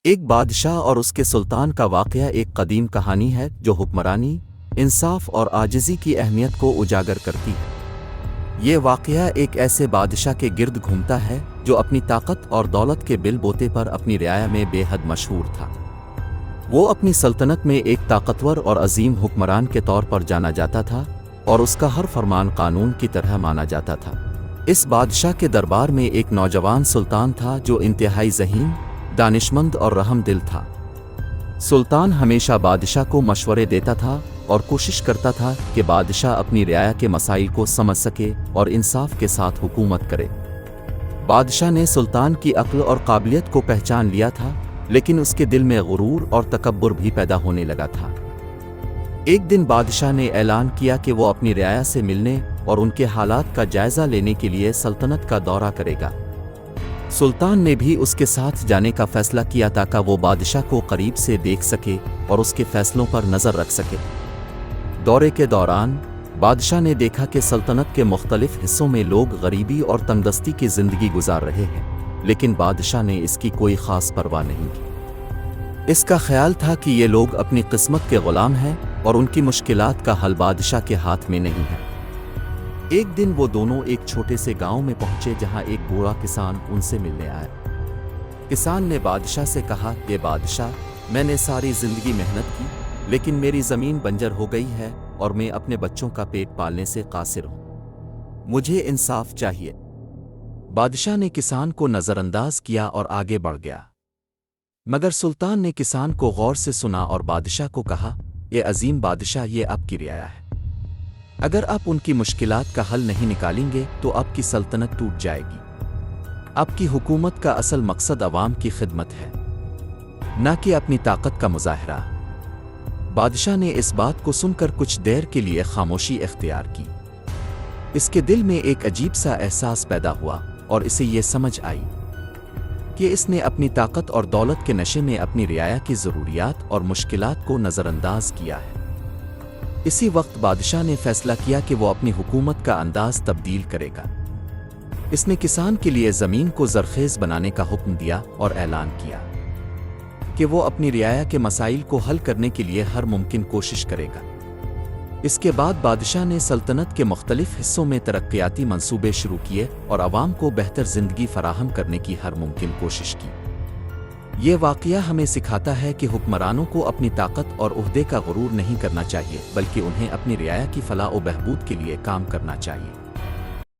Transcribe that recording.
ایک بادشاہ اور اس کے سلطان کا واقعہ ایک قدیم کہانی ہے جو حکمرانی، انصاف اور عاجزی کی اہمیت کو اجاگر کرتی ہے۔ یہ واقعہ ایک ایسے بادشاہ کے گرد گھومتا ہے جو اپنی طاقت اور دولت کے بل بوتے پر اپنی رعایا میں بے حد مشہور تھا۔ وہ اپنی سلطنت میں ایک طاقتور اور عظیم حکمران کے طور پر جانا جاتا تھا اور اس کا ہر فرمان قانون کی طرح مانا جاتا تھا۔ اس بادشاہ کے دربار میں ایک نوجوان سلطان تھا جو انتہائی ذہین، دانشمند اور رحم دل تھا۔ سلطان ہمیشہ بادشاہ کو مشورے دیتا تھا اور کوشش کرتا تھا کہ بادشاہ اپنی رعایا کے مسائل کو سمجھ سکے اور انصاف کے ساتھ حکومت کرے۔ بادشاہ نے سلطان کی عقل اور قابلیت کو پہچان لیا تھا، لیکن اس کے دل میں غرور اور تکبر بھی پیدا ہونے لگا تھا۔ ایک دن بادشاہ نے اعلان کیا کہ وہ اپنی رعایا سے ملنے اور ان کے حالات کا جائزہ لینے کے لیے سلطنت کا دورہ کرے گا۔ سلطان نے بھی اس کے ساتھ جانے کا فیصلہ کیا تاکہ وہ بادشاہ کو قریب سے دیکھ سکے اور اس کے فیصلوں پر نظر رکھ سکے۔ دورے کے دوران بادشاہ نے دیکھا کہ سلطنت کے مختلف حصوں میں لوگ غریبی اور تنگدستی کی زندگی گزار رہے ہیں، لیکن بادشاہ نے اس کی کوئی خاص پرواہ نہیں کی۔ اس کا خیال تھا کہ یہ لوگ اپنی قسمت کے غلام ہیں اور ان کی مشکلات کا حل بادشاہ کے ہاتھ میں نہیں ہے۔ ایک دن وہ دونوں ایک چھوٹے سے گاؤں میں پہنچے جہاں ایک بوڑھا کسان ان سے ملنے آیا۔ کسان نے بادشاہ سے کہا کہ بادشاہ، میں نے ساری زندگی محنت کی، لیکن میری زمین بنجر ہو گئی ہے اور میں اپنے بچوں کا پیٹ پالنے سے قاصر ہوں۔ مجھے انصاف چاہیے۔ بادشاہ نے کسان کو نظر انداز کیا اور آگے بڑھ گیا، مگر سلطان نے کسان کو غور سے سنا اور بادشاہ کو کہا، اے عظیم بادشاہ، یہ آپ کی رعایا ہے۔ اگر آپ ان کی مشکلات کا حل نہیں نکالیں گے تو آپ کی سلطنت ٹوٹ جائے گی۔ آپ کی حکومت کا اصل مقصد عوام کی خدمت ہے، نہ کہ اپنی طاقت کا مظاہرہ۔ بادشاہ نے اس بات کو سن کر کچھ دیر کے لیے خاموشی اختیار کی۔ اس کے دل میں ایک عجیب سا احساس پیدا ہوا اور اسے یہ سمجھ آئی کہ اس نے اپنی طاقت اور دولت کے نشے میں اپنی رعایا کی ضروریات اور مشکلات کو نظر انداز کیا ہے۔ اسی وقت بادشاہ نے فیصلہ کیا کہ وہ اپنی حکومت کا انداز تبدیل کرے گا۔ اس نے کسان کے لیے زمین کو زرخیز بنانے کا حکم دیا اور اعلان کیا کہ وہ اپنی رعایا کے مسائل کو حل کرنے کے لیے ہر ممکن کوشش کرے گا۔ اس کے بعد بادشاہ نے سلطنت کے مختلف حصوں میں ترقیاتی منصوبے شروع کیے اور عوام کو بہتر زندگی فراہم کرنے کی ہر ممکن کوشش کی۔ یہ واقعہ ہمیں سکھاتا ہے کہ حکمرانوں کو اپنی طاقت اور عہدے کا غرور نہیں کرنا چاہیے، بلکہ انہیں اپنی رعایا کی فلاح و بہبود کے لیے کام کرنا چاہیے۔